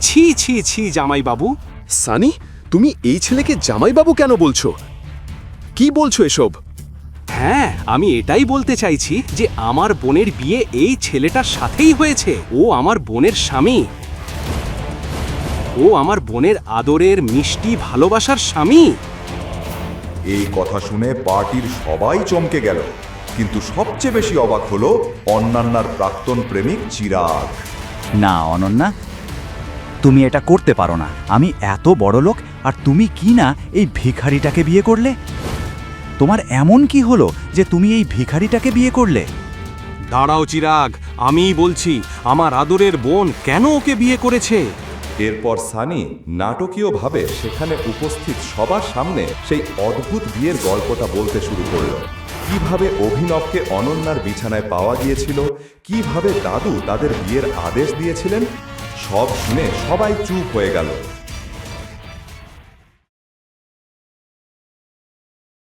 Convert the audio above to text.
ছি ছি ছি জামাইবাবু। সানি, তুমি এই ছেলেকে জামাইবাবু কেন বলছো? কি বলছো এসব? হ্যাঁ, আমি এটাই বলতে চাইছি যে আমার বোনের বিয়ে এই ছেলেটার সাথেই হয়েছে। ও আমার বোনের স্বামী। ও আমার বোনের আদরের মিষ্টি ভালোবাসার স্বামী। এই কথা শুনে পার্টির সবাই চমকে গেল, কিন্তু সবচেয়ে বেশি অবাক হলো অন্যান্যার প্রাক্তন প্রেমিক চিরাগ। না অনন্যা, তুমি এটা করতে পারো না। আমি এত বড় লোক, আর তুমি কি না এই ভিখারিটাকে বিয়ে করলে? তোমার এমন কি হলো যে তুমি এই ভিখারিটাকে বিয়ে করলে? দাঁড়াও চিরাগ, আমিই বলছি আমার আদরের বোন কেন ওকে বিয়ে করেছে। এরপর সানি নাটকীয়ভাবে সেখানে উপস্থিত সবার সামনে সেই অদ্ভুত বিয়ের গল্পটা বলতে শুরু করলো। কিভাবে অভিনবকে অনন্যার বিছানায় পাওয়া গিয়েছিল, কিভাবে দাদু তাদের বিয়ের আদেশ দিয়েছিলেন। সব শুনে সবাই চুপ হয়ে গেল।